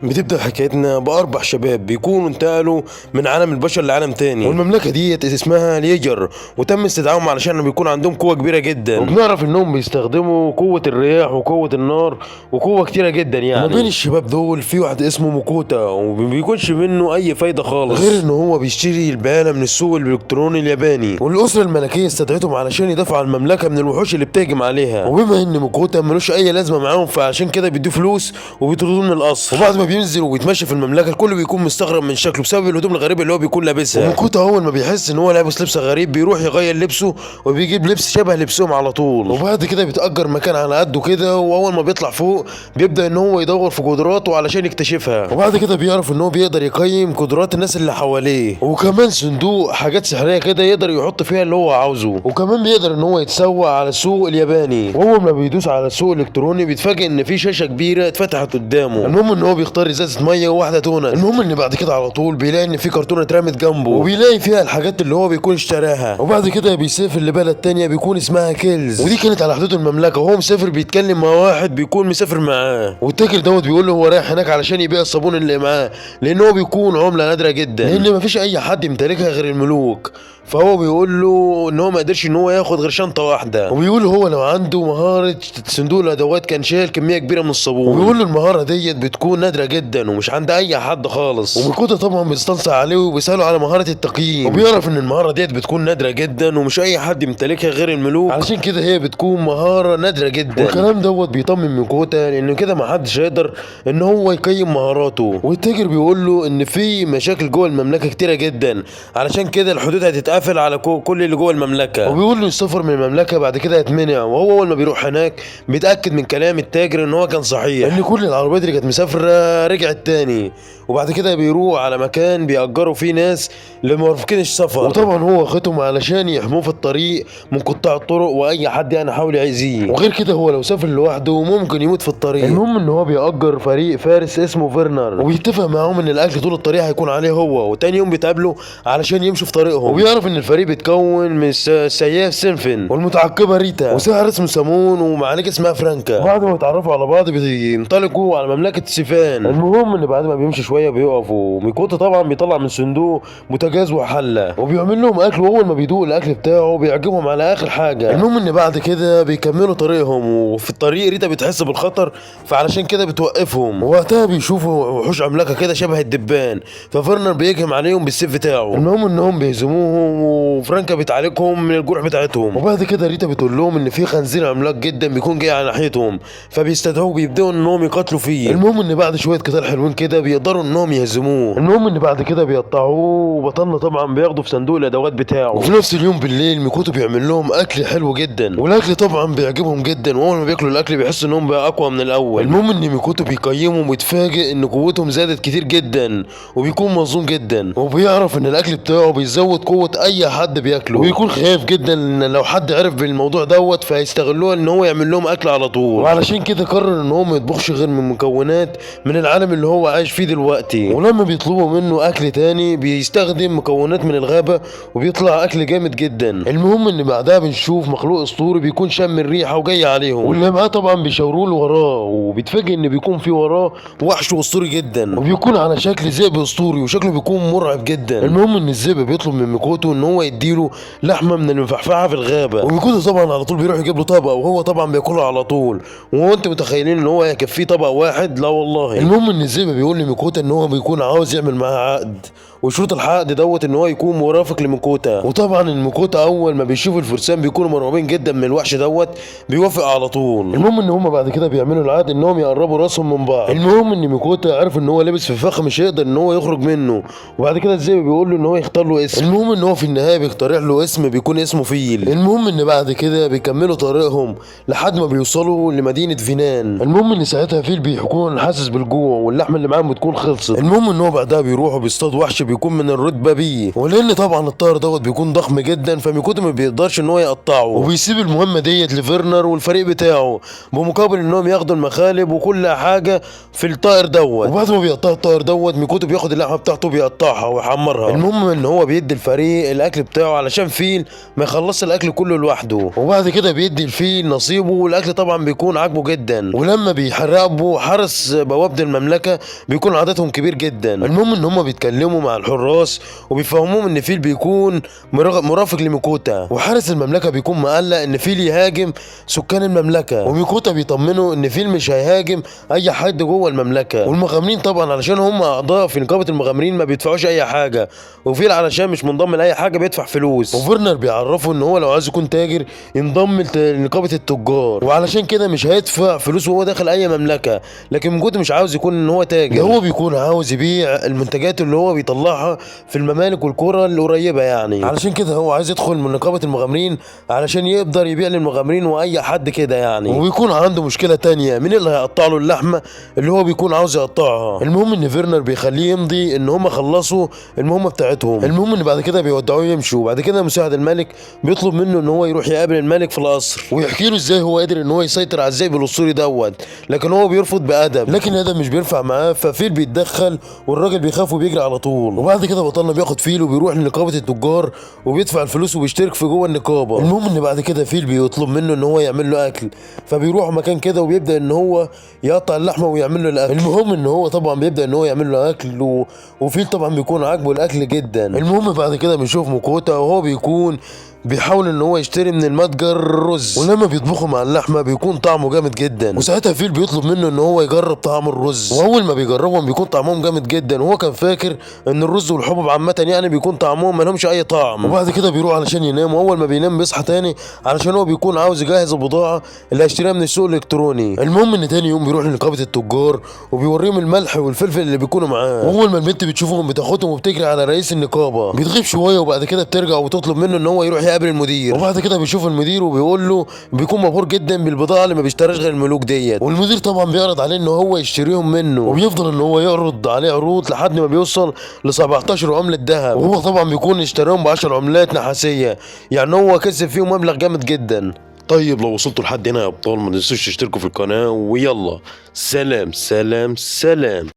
بتبدأ حكايتنا بأربع شباب بيكونوا انتقلوا من عالم البشر لعالم تاني، والمملكة ديت اسمها ليجر، وتم استدعائهم علشان بيكون عندهم قوة كبيرة جدا. وبنعرف انهم بيستخدموا قوة الرياح وقوة النار وقوة كتيرة جدا يعني. وما بين الشباب دول في واحد اسمه موكوتا، ومبيكونش منه أي فايدة خالص، غير ان هو بيشتري البيانة من السوق الإلكتروني الياباني. والأسرة الملكية استدعتهم علشان يدافعوا عن المملكة من الوحوش اللي بتهجم عليها. وبما ان موكوتا ملوش أي لازمة معاهم، فعشان كده بيدوه فلوس وبيطردوه من القصر. وبعد ما بينزل وبيتمشى في المملكه الكل بيكون مستغرب من شكله بسبب الهدوم الغريبه اللي هو بيكون لابسها. وموكوتا اول ما بيحس ان هو لابس لبس غريب بيروح يغير لبسه وبيجيب لبس شبه لبسهم على طول. وبعد كده بيتأجر مكان على قده كده، واول ما بيطلع فوق بيبدأ ان هو يدور في قدراته علشان يكتشفها. وبعد كده بيعرف ان هو بيقدر يقيم قدرات الناس اللي حواليه، وكمان صندوق حاجات سحريه كده يقدر يحط فيها اللي هو عاوزه. وكمان بيقدر ان هو يتسوق على السوق الياباني. واول ما بيدوس على السوق الالكتروني بيتفاجئ ان في شاشه كبيره اتفتحت قدامه. المهم ان هو بيختار ازازه ميه وواحده تونه. المهم ان بعد كده على طول بيلاقي ان في كرتونه اترمت جنبه، وبيلاقي فيها الحاجات اللي هو بيكون اشتراها. وبعد كده بيسافر لبلد تانية بيكون اسمها كيلز، ودي كانت على حدود المملكه. وهو مسافر بيتكلم مع واحد بيكون مسافر معاه، والتاجر دوت بيقول له هو رايح هناك علشان يبيع الصابون اللي معاه، لان هو بيكون عمله نادره جدا، لان مفيش اي حد يمتلكها غير الملوك. فهو بيقول له ان هو ما قدرش ان هو ياخد غير شنطه واحده، وبيقول له هو لو عنده مهاره صندوق الادوات كان شايل كميه كبيره من الصابون. وبيقول له المهاره ديت بتكون نادره جدا ومش عند اي حد خالص. وميكوتا طبعا بيستنصح عليه وبيساله على مهاره التقييم، وبيعرف ان المهاره ديت بتكون نادره جدا ومش اي حد يمتلكها غير الملوك، علشان كده هي بتكون مهاره نادره جدا. والكلام دوت بيطمن ميكوتا لانه كده ما حدش هيقدر ان هو يقيم مهاراته. والتاجر بيقول له ان في مشاكل جوه المملكه كتيره جدا، علشان كده الحدود هتتقفل على كل اللي جوه المملكه. وبيقول له السفر من المملكه بعد كده هيتمنع. وهو اول ما بيروح هناك بيتاكد من كلام التاجر ان هو كان صحيح، ان كل العربيات اللي كانت مسافره رجعت تاني. وبعد كده بيروح على مكان بيأجروا فيه ناس لمرافقين السفر، وطبعا هو واخدهم علشان يحموه في الطريق من قطاع الطرق واي حد يعني حاول يأذيه. وغير كده هو لو سافر لوحده ممكن يموت في الطريق. المهم ان هو بيأجر فريق فارس اسمه فيرنر، وبيتفق معاهم ان الاكل طول الطريق هيكون عليه هو، وتاني يوم بيتقابلوا علشان يمشوا في طريقهم. وبيعرف ان الفريق بيتكون من سياف سينفن والمتعقبه ريتا وساحر اسمه سامون ومعالجه اسمها فرانكا. بعد ما يتعرفوا على بعض بينطلقوا على مملكه سيفان. المهم ان بعد ما بيمشي شويه بيقفوا. ميكوتا طبعا بيطلع من صندوق بوتاجاز وحله وبيعمل لهم اكل، واول ما بيدوق الاكل بتاعه بيعجبهم على اخر حاجه. المهم ان بعد كده بيكملوا طريقهم، وفي الطريق ريتا بتحس بالخطر فعلشان كده بتوقفهم. ووقتها بيشوفوا وحوش عملاقه كده شبه الدبان، ففرنر بيهجم عليهم بالسيف بتاعه. المهم انهم بيهزموهم وفرانكا بتعالجهم من الجروح بتاعتهم. وبعد كده ريتا بتقول لهم ان في خنزير عملاق جدا بيكون جاي على ناحيتهم، فبيستدعوه وبيبداوا انهم يقاتلوا فيه. المهم ان بعد شويه قتال حلوين كده بيقدروا انهم يهزموه. المهم ان بعد كده بيقطعوه، وبطلنا طبعا بياخدوا في صندوق الادوات بتاعه. وفي نفس اليوم بالليل ميكوتو بيعمل لهم اكل حلو جدا، والاكل طبعا بيعجبهم جدا، واول ما بياكلوا الاكل بيحسوا انهم بقى اقوى من الاول. المهم ان ميكوتو بيقيمهم ويتفاجئ ان قوتهم زادت كتير جدا، وبيكون مظلوم جدا. وبيعرف ان الاكل بتاعه بيزود قوه اي حد بياكله، ويكون خايف جدا ان لو حد عرف بالموضوع دوت فهيستغلوه ان هو يعمل لهم اكل على طول. وعلشان كده قرر ان هو ما يطبخش غير من مكونات من العالم اللي هو عايش فيه دلوقتي. ولما بيطلبوا منه اكل تاني بيستخدم مكونات من الغابه وبيطلع اكل جامد جدا. المهم ان بعدها بنشوف مخلوق اسطوري بيكون شم الريحه وجاي عليهم، واللي معاه طبعا بيشاوروا له وراه، وبيتفاجئ ان بيكون في وراه وحش اسطوري جدا، وبيكون على شكل ذئب اسطوري وشكله بيكون مرعب جدا. المهم ان الذئب بيطلب من ميكوتو ان هو يديله لحمه من المفحفعه في الغابه، وميكوتو طبعا على طول بيروح يجيب له طبق، وهو طبعا بياكلها على طول. وهو انت متخيلين ان هو هيكفيه طبق واحد؟ لا والله. المهم ان الذئب بيقول لميكوتا ان هو بيكون عاوز يعمل معاه عقد، وشروط العقد دوت ان هو يكون مرافق لميكوتا. وطبعا الميكوتا اول ما بيشوفوا الفرسان بيكونوا مرعوبين جدا من الوحش دوت بيوافق على طول. المهم ان هم بعد كده بيعملوا العقد انهم يقربوا راسهم من بعض. المهم ان ميكوتا عارف ان هو لابس في فخ مش هيقدر ان هو يخرج منه، وبعد كده الذئب بيقول له ان هو يختار له اسم. المهم ان هو في النهايه بيقترح له اسم بيكون اسمه فيل. المهم ان بعد كده بيكملوا طريقهم لحد ما بيوصلوا لمدينه فينان. المهم ان ساعتها فيل بيكون حاسس بالجوع واللحمه اللي معاهم بتكون خلصت. المهم ان هو بعدها بيروحوا بيصطاد وحش بيكون من الرتبه بيه، ولان طبعا الطائر دوت بيكون ضخم جدا فميكوتو ما بيقدرش ان هو يقطعه، وبيسيب المهمه ديت لفيرنر والفريق بتاعه بمقابل انهم ياخدوا المخالب وكل حاجه في الطائر دوت. وبعد ما بيقطعوا الطائر دوت ميكوتو بياخد اللحمه بتاعته بيقطعها ويحمرها. المهم ان هو بيدي الفريق الاكل بتاعه علشان فيل ما يخلصش الاكل كله لوحده. وبعد كده بيدي الفيل نصيبه، والاكل طبعا بيكون عاجبه جدا. ولما بيحرقوا حرس بوابه المملكه بيكون عددهم كبير جدا. المهم ان هم بيتكلموا مع الحراس وبيفهموهم ان فيل بيكون مرافق لميكوتا، وحارس المملكه بيكون مقلق ان فيل يهاجم سكان المملكه، وميكوتا بيطمنه ان فيل مش هيهاجم اي حد جوه المملكه. والمغامرين طبعا علشان هم اعضاء في نقابه المغامرين ما بيدفعوش اي حاجه، وفيل علشان مش منضم لاي حاجه بيدفع فلوس. وفيرنر بيعرفه ان هو لو عايز يكون تاجر ينضم لنقابه التجار، وعلشان كده مش هيدفع فلوس وهو داخل اي مملكه. لكن ميكوتا مش عاوز يكون ان هو تاجر، هو بيكون عاوز يبيع المنتجات اللي هو بيطلعها في الممالك والقرى القريبه يعني. علشان كده هو عايز يدخل من نقابه المغامرين علشان يقدر يبيع للمغامرين واي حد كده يعني. وبيكون عنده مشكله تانية، مين اللي هيقطع له اللحمه اللي هو بيكون عاوز يقطعها. المهم ان فيرنر بيخليه يمضي ان هم خلصوا المهمه بتاعتهم. المهم ان بعد كده بيودعوه يمشوا. وبعد كده مساعد الملك بيطلب منه ان هو يروح يقابل الملك في القصر ويحكي له ازاي هو قادر ان هو يسيطر على الذئب الاسطوري دوت، لكن هو بيرفض بادب. لكن الادب مش بينفع معاه، ففيل بيتدخل والراجل بيخاف وبيجري على طول. وبعد كده بطلنا بياخد فيل وبيروح لنقابه التجار وبيدفع الفلوس وبيشترك في جوه النقابه. المهم ان بعد كده فيل بيطلب منه ان هو يعمل له اكل، فبيروح مكان كده وبيبدا ان هو يقطع اللحمه ويعمل له الاكل. المهم ان هو طبعا بيبدا ان هو يعمل له اكل وفيل طبعا بيكون عاجبه الاكل جدا. المهم بعد كده بنشوف ميكوتا وهو بيكون بيحاول ان هو يشتري من المتجر رز، ولما بيطبخه مع اللحمه بيكون طعمه جامد جدا. وساعتها فيل بيطلب منه ان هو يجرب طعم الرز، واول ما بيجربهم بيكون طعمهم جامد جدا. وهو كان فاكر ان الرز والحبوب عامه يعني بيكون طعمهم ما لهمش اي طعم. وبعد كده بيروح علشان ينام، واول ما بينام بيصحى تاني علشان هو بيكون عاوز يجهز البضاعه اللي هيشتريها من السوق الالكتروني. المهم ان تاني يوم بيروح لنقابه التجار وبيوريهم الملح والفلفل اللي بيكونوا معاه. واول ما البنت بتشوفهم بتاخدهم وبتجري على رئيس النقابه. بتغيب شويه وبعد كده بترجع وتطلب منه ان هو يروح يقابل المدير. وبعد كده بيشوف المدير وبيقول له بيكون مبهور جدا بالبضاعه اللي ما بيشتراش غير الملوك ديت. والمدير طبعا بيعرض عليه ان هو يشتريهم منه، وبيفضل ان هو يعرض عليه عروض لحد ما بيوصل ل 17 عمله ذهب. وهو طبعا بيكون اشتراهم ب 10 عملات نحاسيه، يعني هو كسب فيهم مبلغ جامد جدا. طيب لو وصلتوا لحد هنا يا ابطال ما تنسوش تشتركوا في القناه، ويلا سلام سلام سلام.